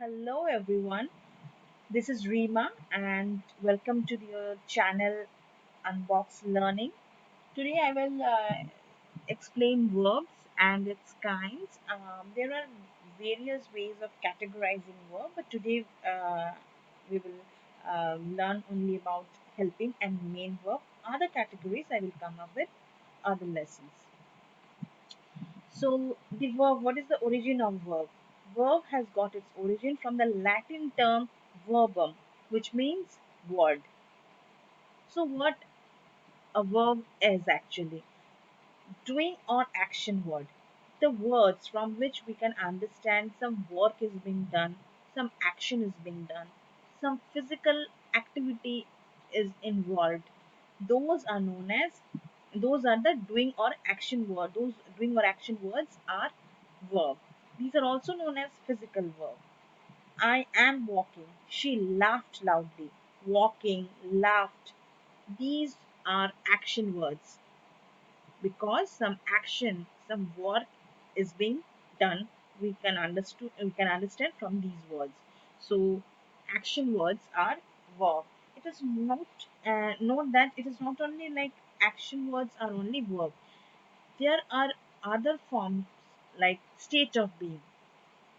Hello everyone, this is Rima and welcome to your channel Unbox Learning. Today I will explain verbs and its kinds. There are various ways of categorizing verb, but today we will learn only about helping and main verb. Other categories I will come up with other lessons. So the verb, what is the origin of verb? Verb has got its origin from the Latin term verbum, which means word. So what a verb is actually doing or action word. The words from which we can understand some work is being done, some action is being done, some physical activity is involved. Those are known as those are the doing or action word. Those doing or action words are verb. These are also known as physical verb. I am walking. She laughed loudly. Walking, laughed. These are action words because some action, some work is being done. We can understand from these words. So action words are verb. It is not note that it is not only like action words are only verb. There are other forms like state of being.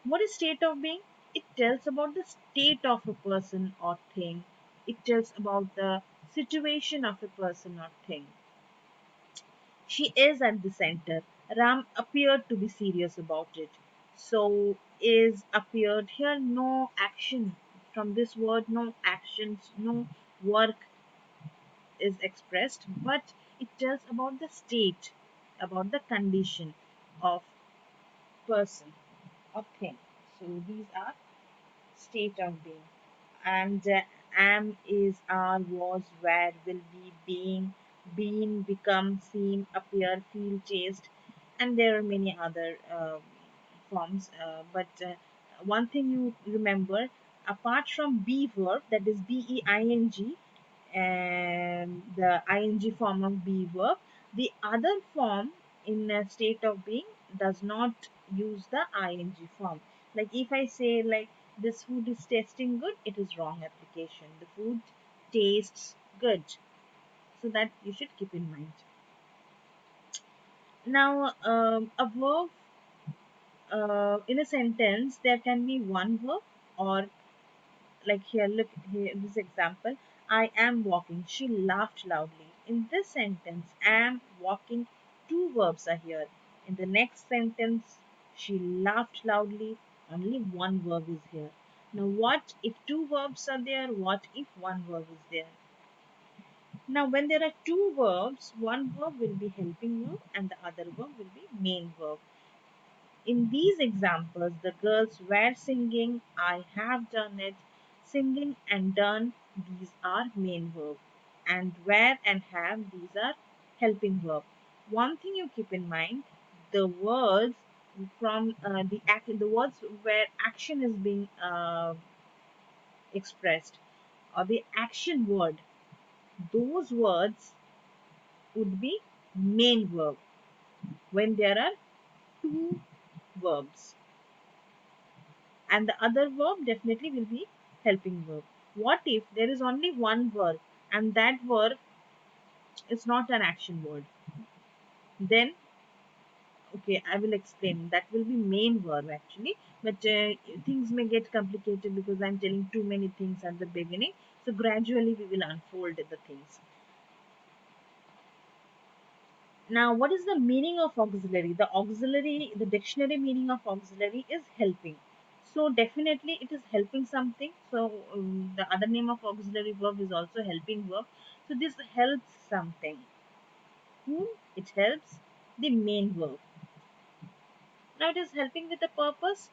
What is state of being? It tells about the state of a person or thing. It tells about the situation of a person or thing. She is at the center. Ram appeared to be serious about it. So is appeared here, no action. From this word, no actions, no work is expressed, but it tells about the state, about the condition of person or thing. So these are state of being. And am, is, are, was, were, will be, being, been, become, seem, appear, feel, taste, and there are many other forms. But one thing you remember, apart from be verb, that is BEING, and the ing form of be verb, the other form in a state of being does not use the ing form. Like if I say like this food is tasting good, it is wrong application. The food tastes good. So that you should keep in mind. Now, a verb in a sentence, there can be one verb or like here, look here, this example. I am walking. She laughed loudly. In this sentence, am walking, two verbs are here. In the next sentence, she laughed loudly. Only one verb is here. Now, what if two verbs are there? What if one verb is there? Now, when there are two verbs, one verb will be helping verb and the other verb will be main verb. In these examples, the girls were singing, I have done it. Singing and done, these are main verb. And were and have, these are helping verb. One thing you keep in mind, the words from the words where action is being expressed or the action word, those words would be main verb when there are two verbs. And the other verb definitely will be helping verb. What if there is only one verb and that verb is not an action word? Then, okay, I will explain. That will be main verb actually, but things may get complicated because I'm telling too many things at the beginning. So gradually we will unfold the things. Now, what is the meaning of auxiliary? The dictionary meaning of auxiliary is helping. So definitely it is helping something. So the other name of auxiliary verb is also helping verb. So this helps something. Whom? It helps the main verb. Now it is helping with a purpose.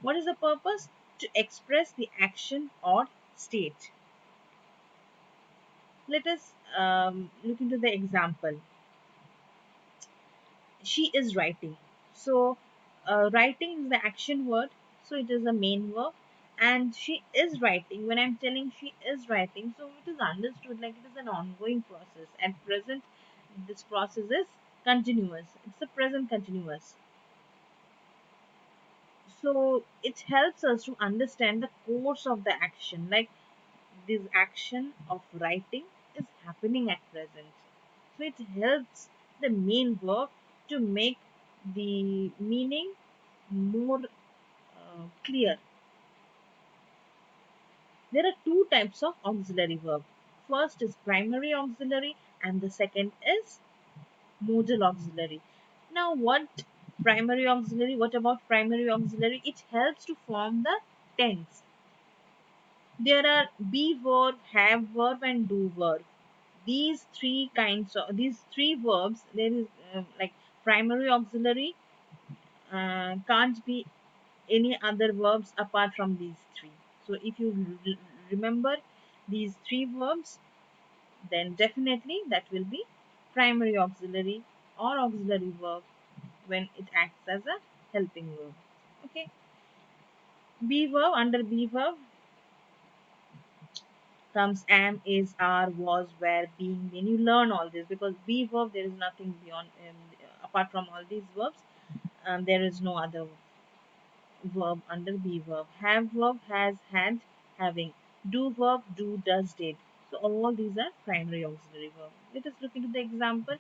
What is the purpose? To express the action or state. Let us look into the example. She is writing. So writing is the action word, so it is a main verb. And she is writing, when I'm telling she is writing, so it is understood like it is an ongoing process. At present, this process is continuous. It's a present continuous. So it helps us to understand the course of the action, like this action of writing is happening at present. So it helps the main verb to make the meaning more clear. There are two types of auxiliary verb. First is primary auxiliary and the second is modal auxiliary. Now what about primary auxiliary? It helps to form the tense. There are be verb, have verb, and do verb. These three verbs. There is like primary auxiliary can't be any other verbs apart from these three. So if you remember these three verbs, then definitely that will be primary auxiliary or auxiliary verb when it acts as a helping verb. Okay. Be verb, under be verb comes am, is, are, was, were, being. When you learn all this, because be verb there is nothing beyond apart from all these verbs, there is no other verb under be verb. Have verb, has, had, having. Do verb, do, does, did. So all these are primary auxiliary verb. Let us look into the example.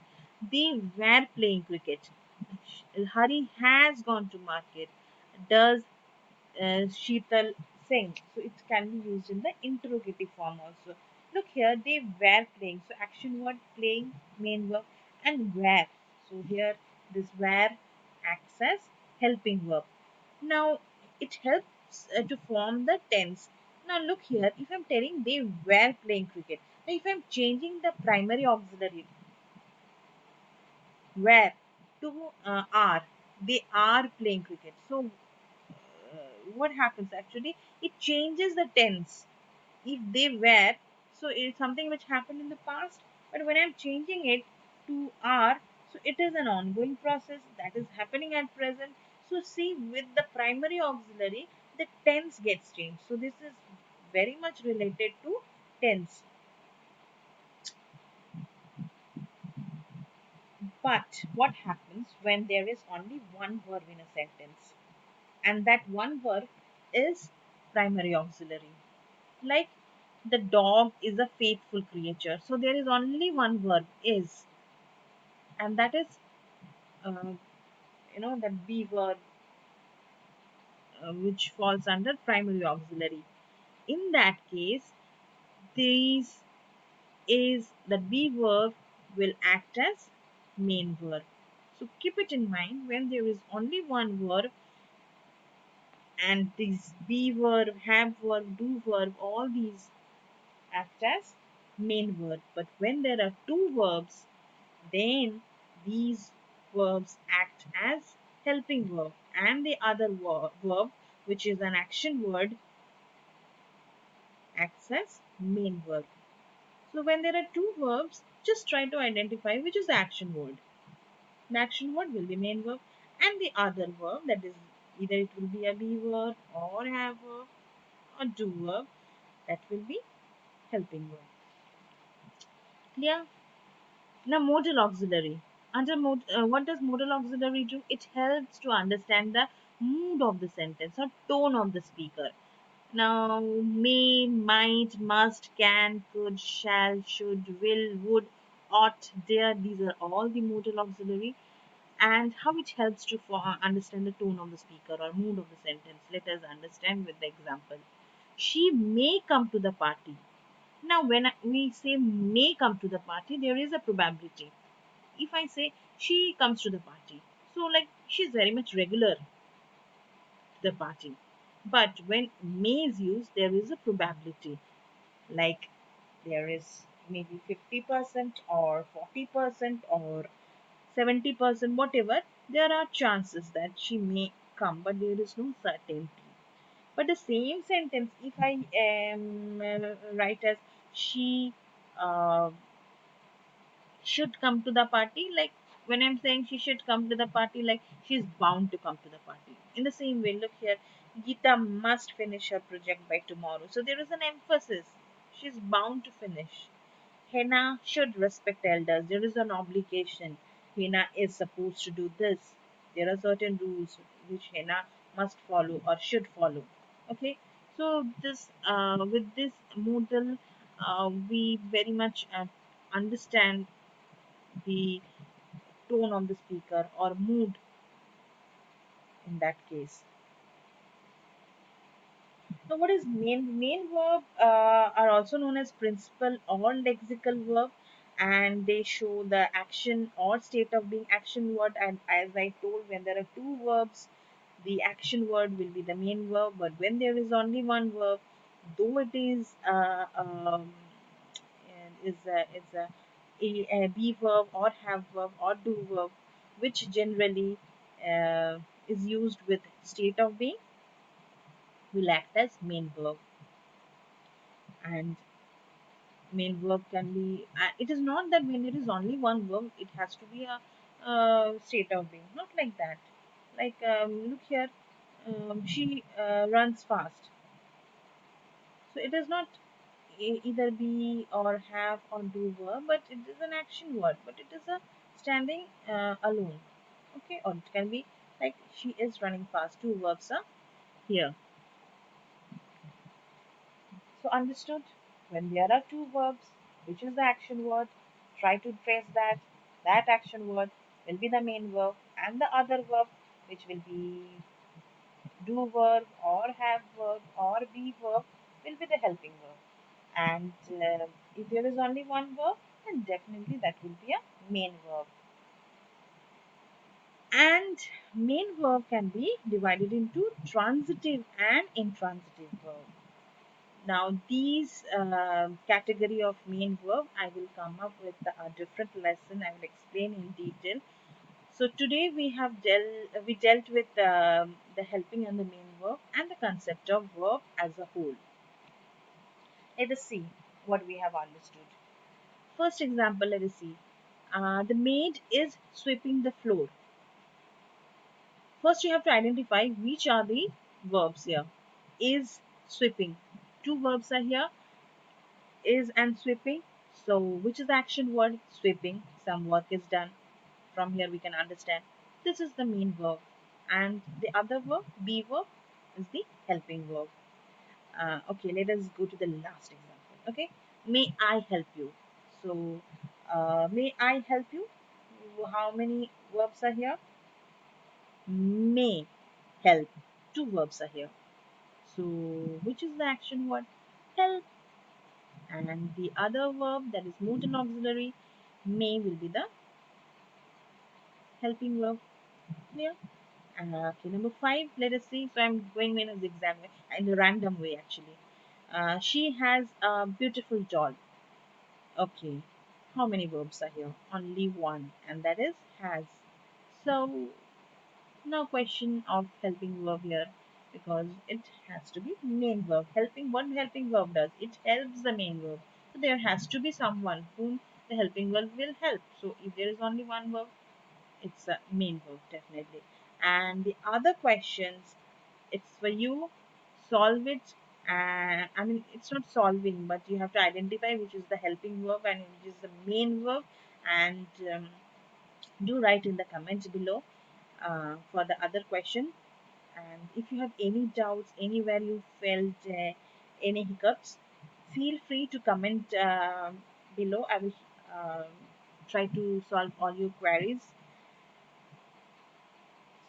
They were playing cricket. Hari has gone to market. Does Sheetal sing? So it can be used in the interrogative form also. Look here, they were playing. So action word playing, main verb, and were. So here this were acts as helping verb. Now it helps to form the tense. Now look here, if I'm telling they were playing cricket, now if I'm changing the primary auxiliary were to are, they are playing cricket. So what happens actually? It changes the tense. If they were, so it's something which happened in the past, but when I'm changing it to are, so it is an ongoing process that is happening at present. So see, with the primary auxiliary the tense gets changed. So this is very much related to tense. But what happens when there is only one verb in a sentence, and that one verb is primary auxiliary? Like the dog is a faithful creature. So there is only one verb is, and that is uh, that be verb which falls under primary auxiliary. In that case, these is the be verb will act as main verb. So keep it in mind, when there is only one verb and these be verb, have verb, do verb, all these act as main verb. But when there are two verbs, then these verbs act as helping verb, and the other verb, which is an action word, acts as main verb. So when there are two verbs, just try to identify which is the action word. The action word will be main verb, and the other verb, that is either it will be a be verb or have verb or do verb, that will be helping verb. Clear? Now, modal auxiliary. What does modal auxiliary do? It helps to understand the mood of the sentence or tone of the speaker. Now, may, might, must, can, could, shall, should, will, would, ought, dare, these are all the modal auxiliary. And how it helps to understand the tone of the speaker or mood of the sentence. Let us understand with the example. She may come to the party. Now, when we say may come to the party, there is a probability. If I say she comes to the party, so like she's very much regular to the party. But when may is used, there is a probability. Like there is maybe 50% or 40% or 70%, whatever. There are chances that she may come, but there is no certainty. But the same sentence, if I write as she uh, should come to the party, like when I'm saying she should come to the party, like she's bound to come to the party. In the same way, look here, Gita must finish her project by tomorrow. So there is an emphasis. She's bound to finish. Hena should respect elders. There is an obligation. Hena is supposed to do this. There are certain rules which Hena must follow or should follow. Okay, so this with this modal, we very much understand the tone of the speaker or mood in that case. So, what is main? Main verb are also known as principal or lexical verb, and they show the action or state of being action word. And as I told, when there are two verbs, the action word will be the main verb. But when there is only one verb, though it is and is a be verb or have verb or do verb, which generally is used with state of being, will act as main verb. And main verb can be it is not that when there is only one verb it has to be a state of being, not like that. Like look here, she runs fast, so it is not either be or have or do verb, but it is an action word, but it is a standing alone. Okay, or it can be like she is running fast, two verbs are here. So understood? When there are two verbs, which is the action word, try to trace that. That action word will be the main verb, and the other verb, which will be do verb or have verb or be verb, will be the helping verb. And if there is only one verb, then definitely that will be a main verb. And main verb can be divided into transitive and intransitive verb. Now, these category of main verb, I will come up with a different lesson. I will explain in detail. So today we dealt with the helping and the main verb and the concept of verb as a whole. Let us see what we have understood. First example, let us see. The maid is sweeping the floor. First, you have to identify which are the verbs here. Is sweeping. Two verbs are here, is and sweeping. So, which is the action word? Sweeping. Some work is done. From here, we can understand this is the main verb, and the other verb, be verb, is the helping verb. Okay, let us go to the last example. Okay, may I help you? So, may I help you? How many verbs are here? May, help. Two verbs are here. So, which is the action word? Help. And the other verb, that is modal auxiliary, may, will be the helping verb. Clear? Okay, number five, let us see. So I'm going in a zigzag way, in a random way actually. She has a beautiful doll. Okay, how many verbs are here? Only one, and that is has. So no question of helping verb here, because it has to be main verb. Helping, what helping verb does? It helps the main verb. So there has to be someone whom the helping verb will help. So if there is only one verb, it's a main verb definitely. And the other questions, it's for you, solve it. I mean, it's not solving, but you have to identify which is the helping verb and which is the main verb, and do write in the comments below for the other question. And if you have any doubts, anywhere you felt any hiccups, feel free to comment below. I will try to solve all your queries.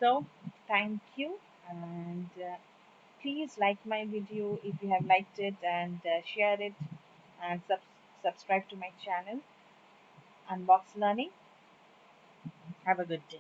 So, thank you, and please like my video if you have liked it, and share it, and subscribe to my channel, Unbox Learning. Have a good day.